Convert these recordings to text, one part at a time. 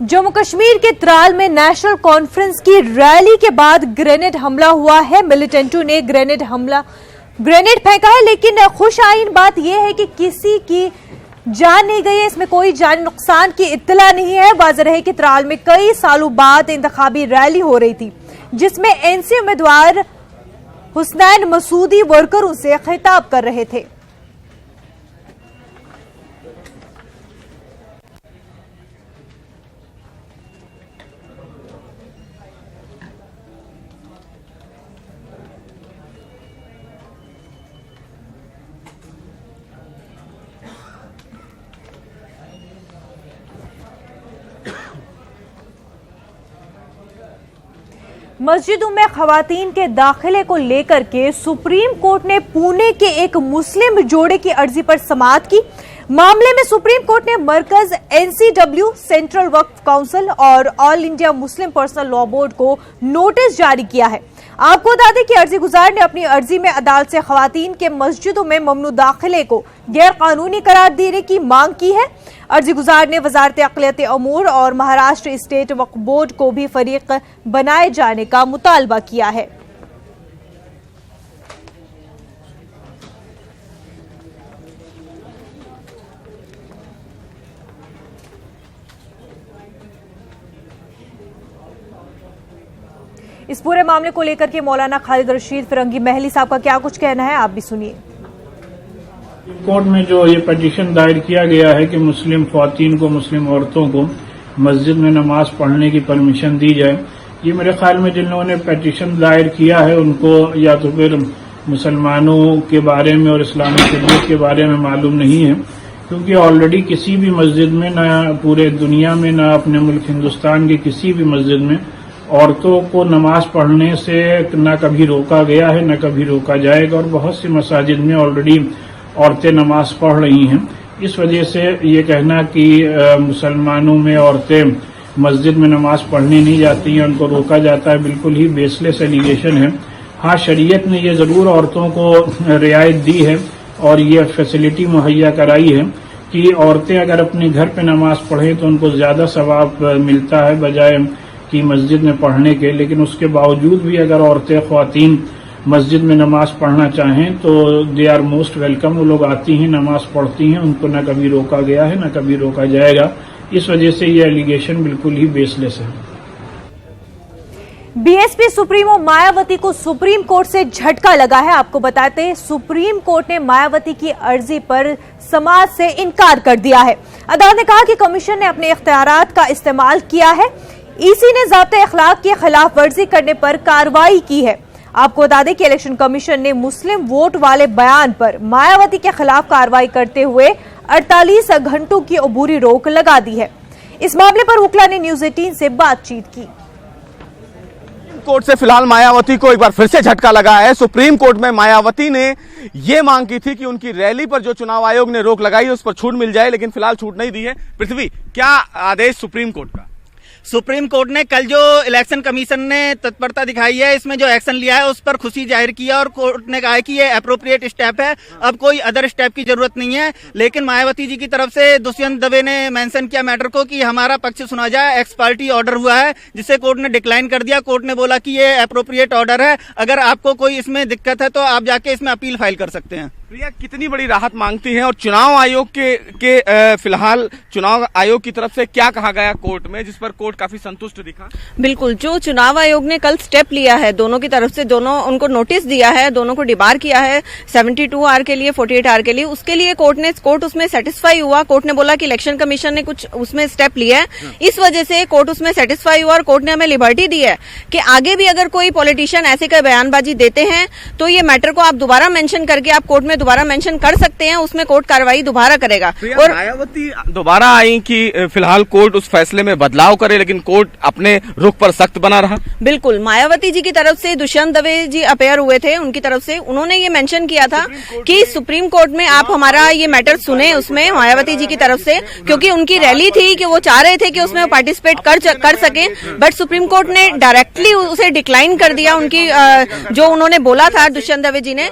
जम्मू कश्मीर के त्राल में national conference की रैली के बाद ग्रेनेड हमला हुआ है। मिलिटेंटों ने ग्रेनेड फेंका है, लेकिन खुशआइन बात यह है कि किसी की जान नहीं गई है। इसमें कोई जानी नुकसान की इत्तला नहीं है। वाज़ेह है कि त्राल में कई सालों बाद इंतखाबी रैली हो रही थी, जिसमें एनसी उम्मीदवार हुसनैन मसूदी वर्करों से खिताब कर रहे थे। मस्जिदों में खवातीन के दाखिले को लेकर के सुप्रीम कोर्ट ने पुणे के एक मुस्लिम जोड़े की अर्जी पर समाअत की। मामले में सुप्रीम कोर्ट ने मरकज, एनसीडब्ल्यू, सेंट्रल वक्फ काउंसिल और all India Muslim personal law board को नोटिस जारी किया है। आपको बता दें कि अर्जी गुजार ने अपनी अर्जी में अदालत से खवातीन के मस्जिदों में ममनू दाखिले को गैर कानूनी करार देने की मांग की है। अर्जी गुजार ने वजारत अक़लियती अमूर और महाराष्ट्र स्टेट वक्फ बोर्ड को भी फरीक बनाए जाने का मुतालबा किया है। इस पूरे मामले को लेकर के मौलाना खालिद रशीद फिरंगी महली साहब का क्या कुछ कहना है, आप भी सुनिए। कोर्ट में जो ये पिटीशन दायर किया गया है कि मुस्लिम ख्वातीन को, मुस्लिम औरतों को मस्जिद में नमाज पढ़ने की परमिशन दी जाए, ये मेरे ख्याल में जिन लोगों ने पिटीशन दायर किया है उनको या तो फिर मुसलमानों के बारे में और इस्लामी शरीयत के बारे में मालूम नहीं है, क्योंकि ऑलरेडी किसी भी मस्जिद में, न पूरे दुनिया में, न अपने मुल्क हिंदुस्तान के किसी भी मस्जिद में औरतों को नमाज पढ़ने से न कभी रोका गया है, न कभी रोका जाएगा। और बहुत सी मसाजिद में ऑलरेडी औरतें नमाज पढ़ रही हैं। इस वजह से ये कहना कि मुसलमानों में औरतें मस्जिद में नमाज पढ़ने नहीं जाती हैं, उनको रोका जाता है, बिल्कुल ही बेसलेस एलिगेशन है। हाँ, शरीयत ने ये जरूर औरतों को रियायत दी है और ये फैसिलिटी मुहैया कराई है कि औरतें अगर अपने घर पे नमाज पढ़ें तो उनको ज्यादा सवाब मिलता है बजाय कि मस्जिद में पढ़ने के। लेकिन उसके बावजूद भी अगर औरतें, ख्वातीन मस्जिद में नमाज पढ़ना चाहें तो दे आर मोस्ट वेलकम। वो लोग आती हैं, नमाज पढ़ती हैं, उनको न कभी रोका गया है, न कभी रोका जाएगा। इस वजह से ये एलिगेशन बिल्कुल ही बेसलेस है। बीएसपी सुप्रीमो मायावती को सुप्रीम कोर्ट से झटका लगा है। आपको बताते हैं, सुप्रीम कोर्ट ने मायावती की अर्जी पर समाअत से इनकार कर दिया है। अदालत ने कहा कि कमीशन ने अपने इख्तियारात का इस्तेमाल किया है। ईसी ने ज़ाब्ते अखलाक की खिलाफ वर्जी करने पर कार्रवाई की है। आपको बता दें कि इलेक्शन कमीशन ने मुस्लिम वोट वाले बयान पर मायावती के खिलाफ कार्रवाई करते हुए 48 घंटों की अबूरी रोक लगा दी है। इस मामले पर वुकला ने न्यूज़ 18 से बातचीत की। कोर्ट से फिलहाल मायावती को एक बार फिर से झटका लगा है। सुप्रीम कोर्ट में मायावती ने यह मांग की थी कि उनकी रैली पर जो चुनाव आयोग ने रोक लगाई है उस पर छूट मिल जाए, लेकिन फिलहाल छूट नहीं दी है। पृथ्वी, क्या आदेश सुप्रीम कोर्ट का? सुप्रीम कोर्ट ने कल जो इलेक्शन कमीशन ने तत्परता दिखाई है, इसमें जो एक्शन लिया है उस पर खुशी जाहिर की है और कोर्ट ने कहा है कि ये अप्रोप्रिएट स्टेप है, अब कोई अदर स्टेप की जरूरत नहीं है। लेकिन मायावती जी की तरफ से दुष्यंत दवे ने मेंशन किया मैटर को कि हमारा पक्ष सुना जाए। एक्स पार्टी ऑर्डर हुआ है जिसे कोर्ट ने डिक्लाइन कर दिया। कोर्ट ने बोला कि ये अप्रोप्रिएट ऑर्डर है, अगर आपको कोई इसमें दिक्कत है तो आप जाके इसमें अपील फाइल कर सकते हैं। प्रिया, कितनी बड़ी राहत मांगती हैं और चुनाव आयोग के फिलहाल चुनाव आयोग की तरफ से क्या कहा गया कोर्ट में, जिस पर कोर्ट काफी संतुष्ट दिखा? बिल्कुल, जो चुनाव आयोग ने कल स्टेप लिया है दोनों की तरफ से, दोनों उनको नोटिस दिया है, दोनों को डिबार किया है 72 आवर के लिए, 48 आवर के लिए, उसके लिए कोर्ट उसमें सेटिस्फाई हुआ। कोर्ट ने बोला कि इलेक्शन कमीशन ने कुछ उसमें स्टेप लिया है, इस वजह से कोर्ट उसमें सेटिस्फाई हुआ और कोर्ट ने हमें लिबर्टी दी है कि आगे भी अगर कोई पॉलिटिशियन ऐसे का बयानबाजी देते हैं तो ये मैटर को आप दोबारा मेंशन करके आप कोर्ट में दोबारा मेंशन कर सकते हैं, उसमें कोर्ट कार्रवाई दोबारा करेगा। और मायावती दोबारा आई कि फिलहाल कोर्ट उस फैसले में बदलाव करे, लेकिन कोर्ट अपने रुख पर सख्त बना रहा। बिल्कुल, मायावती जी की तरफ से दुष्यंत दवे जी अपेयर हुए थे, उनकी तरफ से उन्होंने ये मेंशन किया था कि सुप्रीम कोर्ट में आप हमारा ये मैटर सुने, उसमें मायावती जी की तरफ से, क्योंकि उनकी रैली थी कि वो चाह रहे थे कि उसमें पार्टिसिपेट कर सके, बट सुप्रीम कोर्ट ने डायरेक्टली उसे डिक्लाइन कर दिया। उनकी जो उन्होंने बोला था दुष्यंत दवे जी ने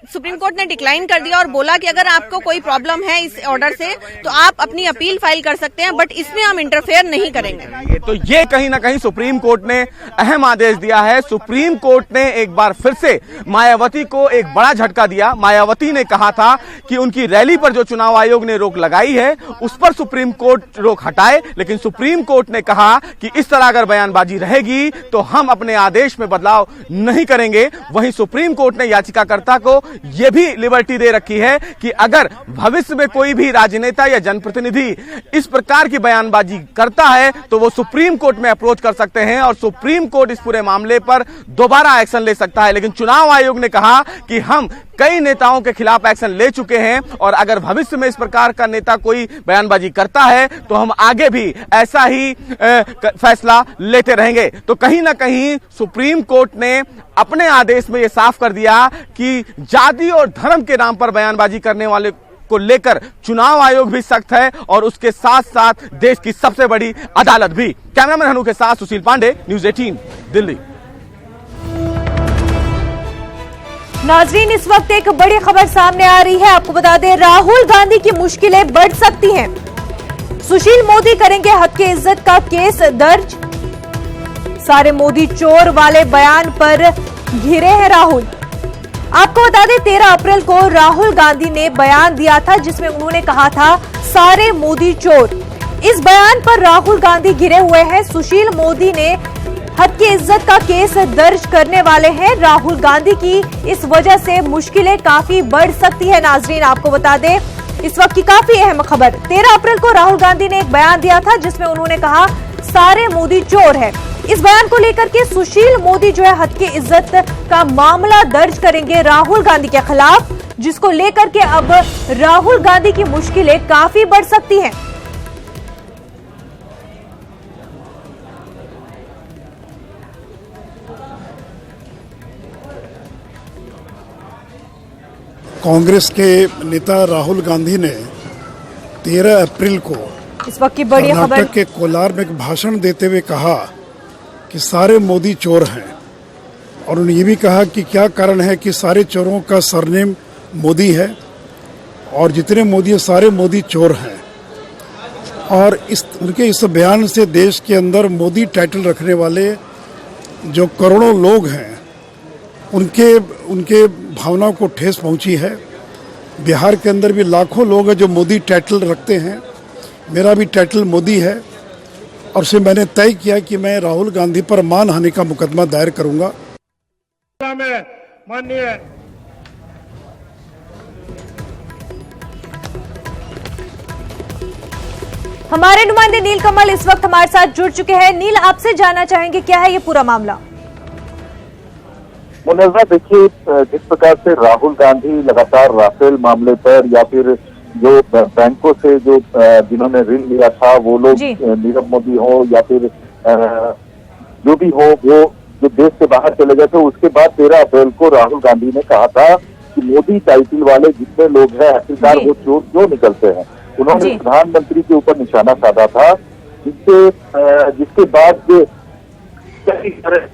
सुप्रीम कोर्ट ने डिक्लाइन कर दिया और बोला कि अगर आपको कोई प्रॉब्लम है इस ऑर्डर से तो आप अपनी अपील फाइल कर सकते हैं, बट इसमें हम इंटरफेयर नहीं करेंगे। तो ये कहीं ना कहीं सुप्रीम कोर्ट ने अहम आदेश दिया है। सुप्रीम कोर्ट ने एक बार फिर से मायावती को एक बड़ा झटका दिया। मायावती ने कहा था कि उनकी रैली पर जो चुनाव आयोग ने रोक लगाई है उस पर सुप्रीम कोर्ट रोक हटाए, लेकिन सुप्रीम कोर्ट ने कहा कि इस तरह अगर बयानबाजी रहेगी तो हम अपने आदेश में बदलाव नहीं करेंगे। वहीं सुप्रीम कोर्ट ने याचिकाकर्ता को यह भी लिबर्टी दे रखी है कि अगर भविष्य में कोई भी राजनेता या जनप्रतिनिधि इस प्रकार की बयानबाजी करता है तो वो सुप्रीम कोर्ट में अप्रोच कर सकते हैं और सुप्रीम कोर्ट इस पूरे मामले पर दोबारा एक्शन ले सकता है। लेकिन चुनाव आयोग ने कहा कि हम कई नेताओं के खिलाफ एक्शन ले चुके हैं और अगर भविष्य में इस प्रकार का नेता कोई बयानबाजी करता है तो हम आगे भी ऐसा ही फैसला लेते रहेंगे। तो कहीं ना कहीं सुप्रीम कोर्ट ने अपने आदेश में यह साफ कर दिया कि जाति और धर्म के नाम पर बयानबाजी करने वाले को लेकर चुनाव आयोग भी सख्त है और उसके साथ साथ देश की सबसे बड़ी अदालत भी। कैमरामैन हनु के साथ सुशील पांडे, न्यूज़ 18 दिल्ली। नाजरीन, इस वक्त एक बड़ी खबर सामने आ रही है। आपको बता दें, राहुल गांधी की मुश्किलें बढ़ सकती हैं। सुशील मोदी करेंगे हक की इज्जत का केस दर्ज। सारे मोदी चोर वाले बयान पर घिरे हैं राहुल। आपको बता दें, 13 अप्रैल को राहुल गांधी ने बयान दिया था जिसमें उन्होंने कहा था सारे मोदी चोर। इस बयान पर राहुल गांधी घिरे हुए हैं। सुशील मोदी ने हक की इज्जत का केस दर्ज करने वाले हैं। राहुल गांधी की इस वजह से मुश्किलें काफी बढ़ सकती है। नाजरीन, आपको बता दें, इस वक्त की काफी अहम खबर। 13 अप्रैल को राहुल गांधी ने एक बयान दिया था जिसमें उन्होंने कहा सारे मोदी चोर हैं। इस बयान को लेकर के सुशील मोदी जो है हक की इज्जत का मामला दर्ज करेंगे राहुल गांधी के खिलाफ, जिसको लेकर के अब राहुल गांधी की मुश्किलें काफी बढ़ सकती हैं। कांग्रेस के नेता राहुल गांधी ने 13 अप्रैल को इस वक्त की बड़ी खबर कर्नाटक के कोलार में एक भाषण देते हुए कहा कि सारे मोदी चोर हैं और उन्होंने ये भी कहा कि क्या कारण है कि सारे चोरों का सरनेम मोदी है और जितने मोदी हैं सारे मोदी चोर हैं। और उनके इस बयान से देश के अंदर मोदी टाइटल रखने वाले जो करोड़ों लोग हैं उनके भावनाओं को ठेस पहुंची है। बिहार के अंदर भी लाखों लोग हैं जो मोदी टाइटल रखते हैं। मेरा भी टाइटल मोदी है और से मैंने तय किया कि मैं राहुल गांधी पर मानहानि का मुकदमा दायर करूंगा। माननीय हमारे नुमाइंदे नील कमल इस वक्त हमारे साथ जुड़ चुके हैं। नील, आपसे जानना चाहेंगे क्या है ये पूरा मामला? मुनव्वर, देखिए, जिस प्रकार से राहुल गांधी लगातार राफेल मामले पर या फिर जो बैंकों से जो जिन्होंने ऋण लिया था वो लोग नीरव मोदी हो या फिर जो भी हो, वो जो देश से बाहर चले गए थे, उसके बाद 13 अप्रैल को राहुल गांधी ने कहा था कि मोदी टाइटल वाले जितने लोग हैं आखिरकार वो चोर क्यों निकलते हैं। उन्होंने प्रधानमंत्री के ऊपर निशाना साधा था, जिसके बाद कई सारे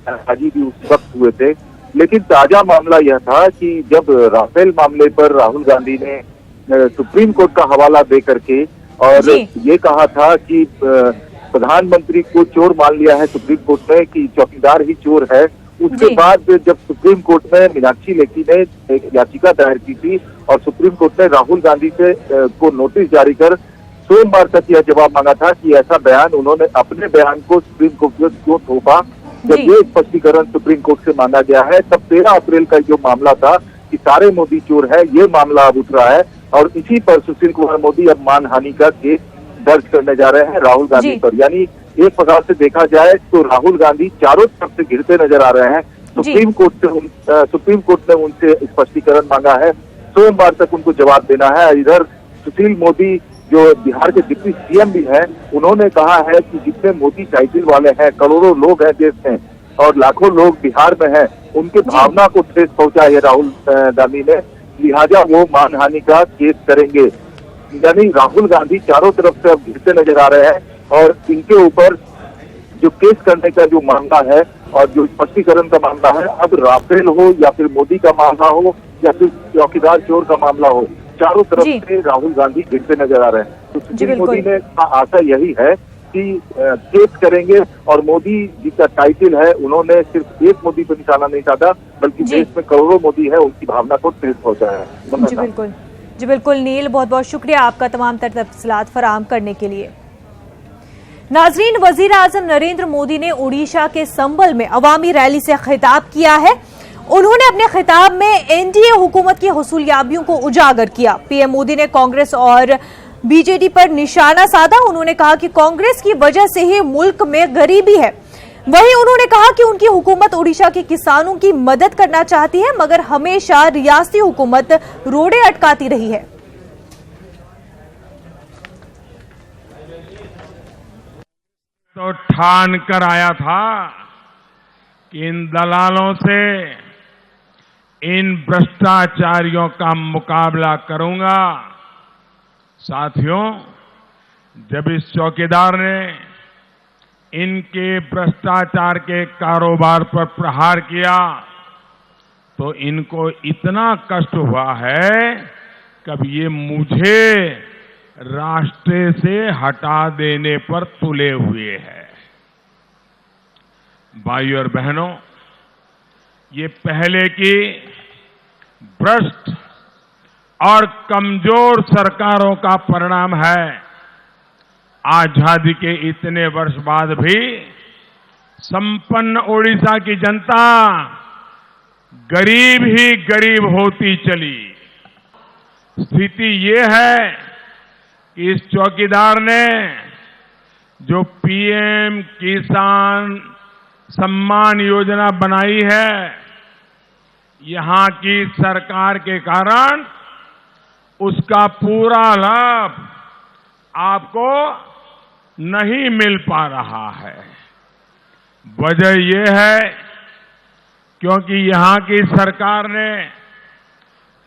हाजी भी उस वक्त हुए थे। लेकिन ताजा मामला यह था कि जब राफेल मामले पर राहुल गांधी ने सुप्रीम कोर्ट का हवाला दे करके और ये कहा था कि प्रधानमंत्री को चोर मान लिया है सुप्रीम कोर्ट ने कि चौकीदार ही चोर है, उसके बाद जब सुप्रीम कोर्ट में मीनाक्षी लेखी ने एक याचिका दायर की थी और सुप्रीम कोर्ट ने राहुल गांधी से को नोटिस जारी कर सोमवार तक यह जवाब मांगा था कि ऐसा बयान उन्होंने अपने बयान को सुप्रीम कोर्ट में क्यों थोपा। जब ये स्पष्टीकरण सुप्रीम कोर्ट से मांगा गया है तब 13 अप्रैल का जो मामला था कि सारे मोदी चोर है, ये मामला अब उठ रहा है और इसी पर सुशील कुमार मोदी अब मानहानि का केस दर्ज करने जा रहे हैं राहुल गांधी पर। यानी एक प्रकार से देखा जाए तो राहुल गांधी चारों तरफ से घिरते नजर आ रहे हैं। सुप्रीम कोर्ट ने उनसे स्पष्टीकरण मांगा है, सोमवार तक उनको जवाब देना है। इधर सुशील मोदी जो बिहार के डिप्टी सीएम भी हैं, उन्होंने कहा है कि जितने मोदी टाइटल वाले हैं, करोड़ों लोग हैं देश में और लाखों लोग बिहार में हैं, उनके भावना को ठेस पहुंचा है राहुल गांधी ने, लिहाजा वो मानहानि का केस करेंगे। यानी राहुल गांधी चारों तरफ से अब घिरते नजर आ रहे हैं और इनके ऊपर जो केस करने का जो मामला है और जो स्पष्टीकरण का मामला है, अब राफेल हो या फिर मोदी का मामला हो या फिर चौकीदार चोर का मामला हो, चारों तरफ से राहुल गांधी गिरते नजर आ रहे हैं। तो सुप्रीम मोदी ने आशा यही है कि केस करेंगे और मोदी जी का टाइटल है, उन्होंने सिर्फ एक मोदी पर निशाना नहीं साधा बल्कि देश में करोड़ों मोदी है, उनकी भावना को ठेस पहुंचाया है। जी बिल्कुल नील, बहुत बहुत शुक्रिया आपका तमाम तर तफसीलात फराहम करने के लिए। नाजरीन, वजीर आजम नरेंद्र मोदी ने उड़ीसा के संबल में अवामी रैली से खिताब किया है। उन्होंने अपने खिताब में एनडीए हुकूमत की हुसूलियाबियों को उजागर किया। पीएम मोदी ने कांग्रेस और बीजेडी पर निशाना साधा। उन्होंने कहा कि कांग्रेस की वजह से ही मुल्क में गरीबी है। वहीं उन्होंने कहा कि उनकी हुकूमत उड़ीसा के किसानों की मदद करना चाहती है, मगर हमेशा रियासती हुकूमत रोड़े अटकाती रही है। तो ठान कर आया था कि इन दलालों से, इन भ्रष्टाचारियों का मुकाबला करूंगा। साथियों, जब इस चौकीदार ने इनके भ्रष्टाचार के कारोबार पर प्रहार किया तो इनको इतना कष्ट हुआ है कब ये मुझे रास्ते से हटा देने पर तुले हुए हैं। भाइयों और बहनों, ये पहले की भ्रष्ट और कमजोर सरकारों का परिणाम है। आजादी के इतने वर्ष बाद भी संपन्न ओडिशा की जनता गरीब ही गरीब होती चली। स्थिति ये है कि इस चौकीदार ने जो पीएम किसान सम्मान योजना बनाई है, यहां की सरकार के कारण उसका पूरा लाभ आपको नहीं मिल पा रहा है। वजह यह है क्योंकि यहां की सरकार ने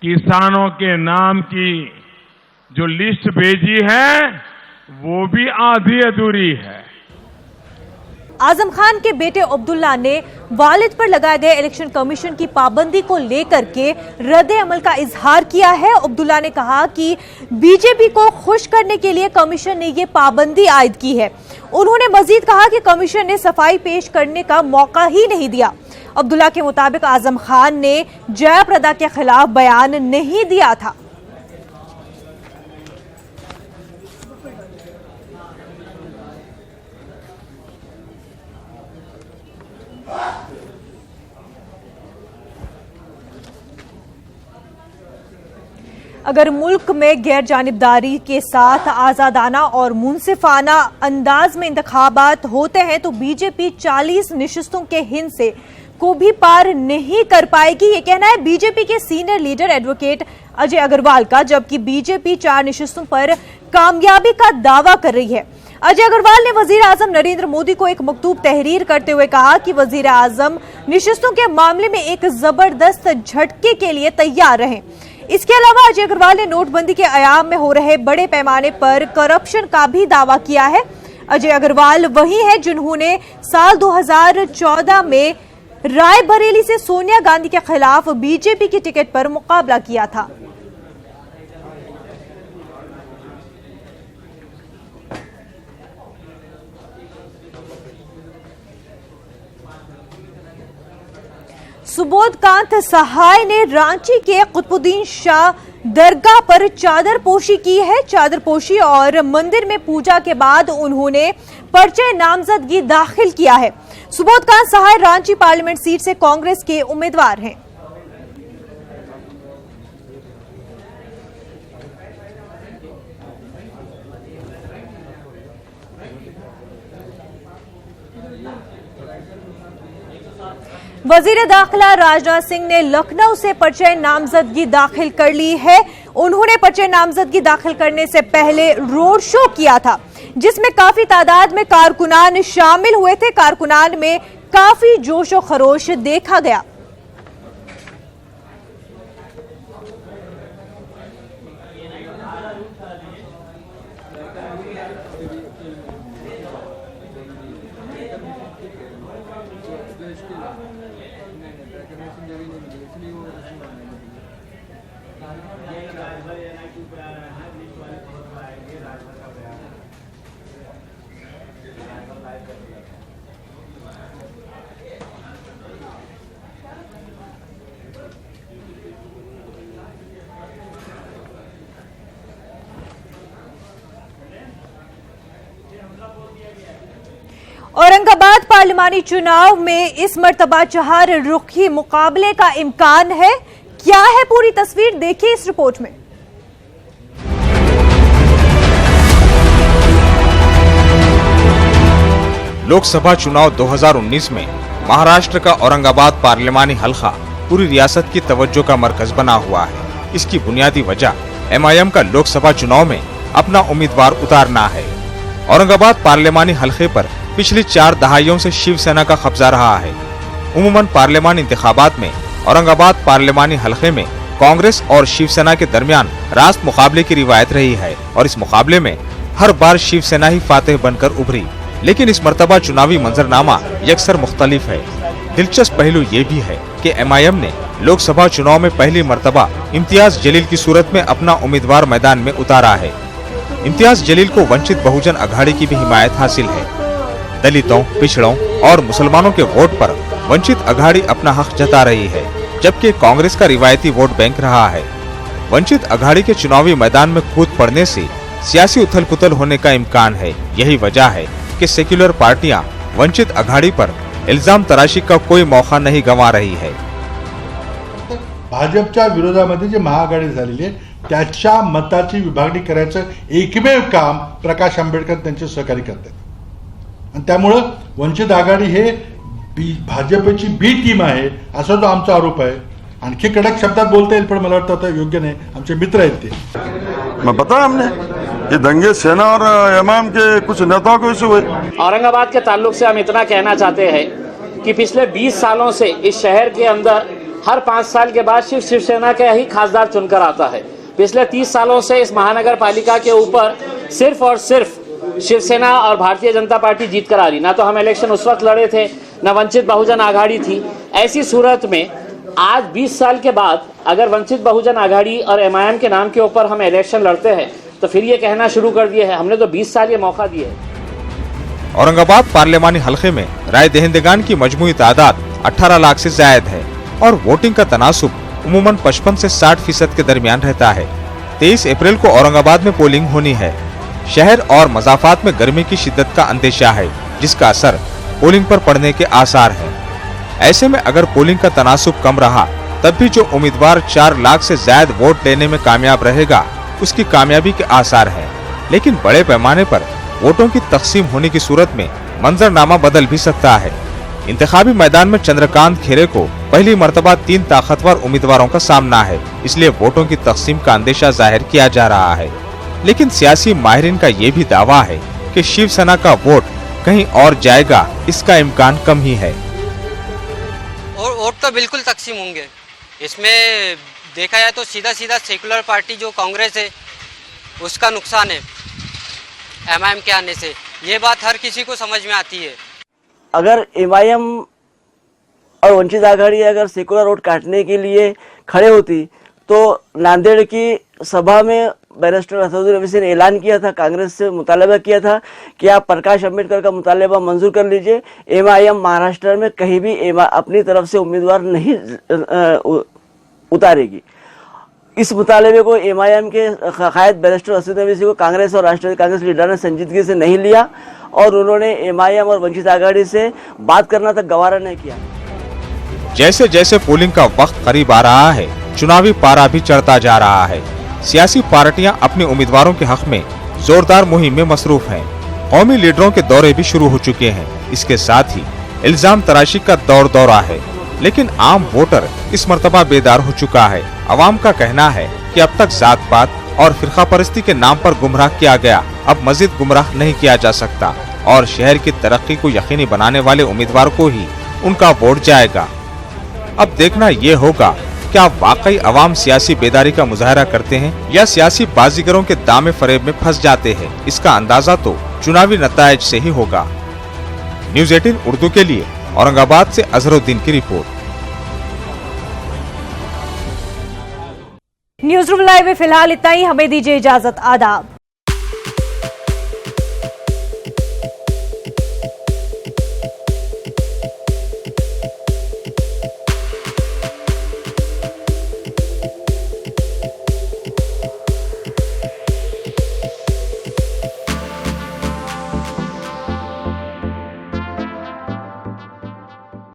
किसानों के नाम की जो लिस्ट भेजी है वो भी आधी अधूरी है। आजम खान के बेटे अब्दुल्ला ने वालिद पर लगाए गए इलेक्शन कमीशन की पाबंदी को लेकर के रद्द अमल का इजहार किया है। अब्दुल्ला ने कहा कि बीजेपी को खुश करने के लिए कमीशन ने ये पाबंदी आयद की है। उन्होंने मजीद कहा कि कमीशन ने सफाई पेश करने का मौका ही नहीं दिया। अब्दुल्ला के मुताबिक आजम खान ने जयाप्रदा के खिलाफ बयान नहीं दिया था। अगर मुल्क में गैर जानिबदारी के साथ आजादाना और मुनसिफाना अंदाज में इंतखाबात होते हैं तो बीजेपी 40 निशिस्तों के हिंद से को भी पार नहीं कर पाएगी। ये कहना है बीजेपी के senior leader advocate Ajay Agarwal का, जबकि बीजेपी 4 निशिस्तों पर कामयाबी का दावा कर रही है। अजय अग्रवाल ने वजीर आजम नरेंद्र मोदी को एक मकतूब तहरीर करते हुए कहा कि वजीर आजम निशिस्तों के मामले में एक जबरदस्त झटके के लिए तैयार रहें। इसके अलावा अजय अग्रवाल ने नोटबंदी के आयाम में हो रहे बड़े पैमाने पर करप्शन का भी दावा किया है। अजय अग्रवाल वही है जिन्होंने साल 2014 में रायबरेली से सोनिया गांधी के खिलाफ बीजेपी की टिकट पर मुकाबला किया था। सुबोधकांत सहाय ने रांची के कुतुबुद्दीन शाह दरगाह पर चादर पोशी की है। चादर पोशी और मंदिर में पूजा के बाद उन्होंने पर्चे नामजदगी दाखिल किया है। सुबोधकांत सहाय रांची पार्लियामेंट सीट से कांग्रेस के उम्मीदवार हैं। वजीर दाखिला राजनाथ सिंह ने लखनऊ से पर्चे नामजदगी दाखिल कर ली है। उन्होंने पर्चे नामजदगी दाखिल करने से पहले रोड शो किया था, जिसमें काफी तादाद में कारकुनान शामिल हुए थे। कारकुनान में काफी जोशो खरोश देखा गया। औरंगाबाद पार्लिमानी चुनाव में इस मर्तबा चार रुखी मुकाबले का इम्कान है। क्या है पूरी तस्वीर, देखिए इस रिपोर्ट में। लोकसभा चुनाव 2019 में महाराष्ट्र का औरंगाबाद पार्लिमानी हल्का पूरी रियासत की तवज्जो का मरकज बना हुआ है। इसकी बुनियादी वजह एमआईएम का लोकसभा चुनाव में अपना उम्मीदवार उतारना है। औरंगाबाद पार्लिमानी हल्के पर पिछली 4 दहाइयों से शिवसेना का कब्जा रहा है। उमूमन पार्लिमानी इंतखाबात में औरंगाबाद पार्लिमानी हल्के में कांग्रेस और शिवसेना के दरमियान रास्त मुकाबले की रिवायत रही है और इस मुकाबले में हर बार शिवसेना ही फातेह बनकर उभरी। लेकिन इस मर्तबा चुनावी मंजरनामा यकसर मुख्तलिफ है। दिलचस्प पहलू ये भी है कि एमआईएम ने लोकसभा चुनाव में पहली मर्तबा इम्तियाज जलील की सूरत में अपना उम्मीदवार मैदान में उतारा है। इम्तियाज जलील को वंचित बहुजन अघाड़ी की भी हिमायत हासिल है। दलितों, पिछड़ों और मुसलमानों के वोट पर वंचित अघाड़ी अपना हक जता रही है, जबकि कांग्रेस का रिवायती वोट बैंक रहा है। वंचित अघाड़ी के चुनावी मैदान में कूद पड़ने से सियासी उथल पुथल होने का इम्कान है। यही वजह है कि सेक्युलर पार्टियां वंचित अघाड़ी पर इल्जाम तराशी का कोई मौका नहीं गंवा रही है। भाजपच्या विरोधामध्ये जे महाआघाडी झालेली आहे त्याच्या मताची विभागणी करायचं एकमेव काम प्रकाश आंबेडकर त्यांचे सहकारी करतात आणि त्यामुळे वंचित आघाडी हे भाजपची बी टीम आहे असा जो आमचा आरोप आहे। आणखी कडक शब्दात बोलता येईल पण मला वाटतं आता योग्य नाही। आमचे मित्र आहेत ते। मैं बताया हमने ये दंगे सेना और इमाम के कुछ नेताओं को इसे हुए। औरंगाबाद के ताल्लुक से हम इतना कहना चाहते हैं कि पिछले 20 सालों से इस शहर के अंदर हर 5 साल के बाद शिवसेना का ही खासदार चुनकर आता है। पिछले 30 सालों से इस महानगर पालिका के ऊपर सिर्फ और सिर्फ शिवसेना और भारतीय जनता पार्टी जीत कर आ रही। ना तो हम इलेक्शन उस वक्त लड़े थे, न वंचित बहुजन आघाड़ी थी। ऐसी सूरत में आज 20 साल के बाद अगर वंचित बहुजन आघाड़ी और एमआईएम के नाम के ऊपर हम इलेक्शन लड़ते हैं तो फिर ये कहना शुरू कर दिए है हमने तो 20 साल ये मौका दिए है। औरंगाबाद पार्लिमानी हल्के में राय दहिंदगान की मजमूई तादाद 18 लाख से ज्यादा है और वोटिंग का तनासुब उमूमन 55 से 60% के दरमियान रहता है। 23 अप्रैल को औरंगाबाद में पोलिंग होनी है। शहर और मज़ाफात में गर्मी की शिद्दत का अंदेशा है, जिसका असर पोलिंग पर पड़ने के आसार है। ऐसे में अगर पोलिंग का तनासुब कम रहा तब भी जो उम्मीदवार 4 लाख से ज्यादा वोट लेने में कामयाब रहेगा उसकी कामयाबी के आसार हैं। लेकिन बड़े पैमाने पर वोटों की तकसीम होने की सूरत में मंजरनामा बदल भी सकता है। इंतखाबी मैदान में चंद्रकांत खेरे को पहली मर्तबा 3 ताकतवर उम्मीदवारों का सामना है, इसलिए वोटों की तकसीम का अंदेशा जाहिर किया जा रहा है। लेकिन सियासी माहिरीन का ये भी दावा है कि शिवसेना का वोट कहीं और जाएगा, इसका इम्कान कम ही है। और वोट तो बिल्कुल तकसीम होंगे। इसमें देखा जाए तो सीधा सीधा सेकुलर पार्टी जो कांग्रेस है उसका नुकसान है एमआईएम के आने से। ये बात हर किसी को समझ में आती है। अगर एमआईएम और वंचित आघाड़ी अगर सेकुलर वोट काटने के लिए खड़े होती तो नांदेड़ की सभा में बैरिस्टर असदुद्दीन ओवैसी ने ऐलान किया था, कांग्रेस से मुतालबा किया था कि आप प्रकाश आंबेडकर का मुतालबा मंजूर कर लीजिए। एमआईएम महाराष्ट्र में कहीं भी अपनी तरफ से उम्मीदवार नहीं उतारेगी। इस मुतालबे को एमआईएम के कायद बैरिस्टर असदुद्दीन ओवैसी को कांग्रेस और राष्ट्रीय कांग्रेस लीडर ने संजीदगी से नहीं लिया और उन्होंने एमआईएम और वंचित आघाड़ी से बात करना तक गवारा नहीं किया। जैसे जैसे पोलिंग का वक्त करीब आ रहा है, चुनावी पारा भी चढ़ता जा रहा है। सियासी पार्टियां अपने उम्मीदवारों के हक में जोरदार मुहिम में मसरूफ हैं। कौमी लीडरों के दौरे भी शुरू हो चुके हैं। इसके साथ ही इल्जाम तराशी का दौरा है। लेकिन आम वोटर इस मर्तबा बेदार हो चुका है। अवाम का कहना है कि अब तक जात पात और फिरका परस्ती के नाम पर गुमराह किया गया, अब मजीद गुमराह नहीं किया जा सकता और शहर की तरक्की को यकीनी बनाने वाले उम्मीदवार को ही उनका वोट जाएगा। अब देखना ये होगा क्या वाकई अवाम सियासी बेदारी का मुजाहरा करते हैं या सियासी बाजीगरों के दामे फरेब में फंस जाते हैं। इसका अंदाजा तो चुनावी नतायज से ही होगा। न्यूज़ 18 उर्दू के लिए औरंगाबाद से अजहरुद्दीन की रिपोर्ट। न्यूज रूम लाइव में फिलहाल इतना ही, हमें दीजिए इजाजत, आदाब।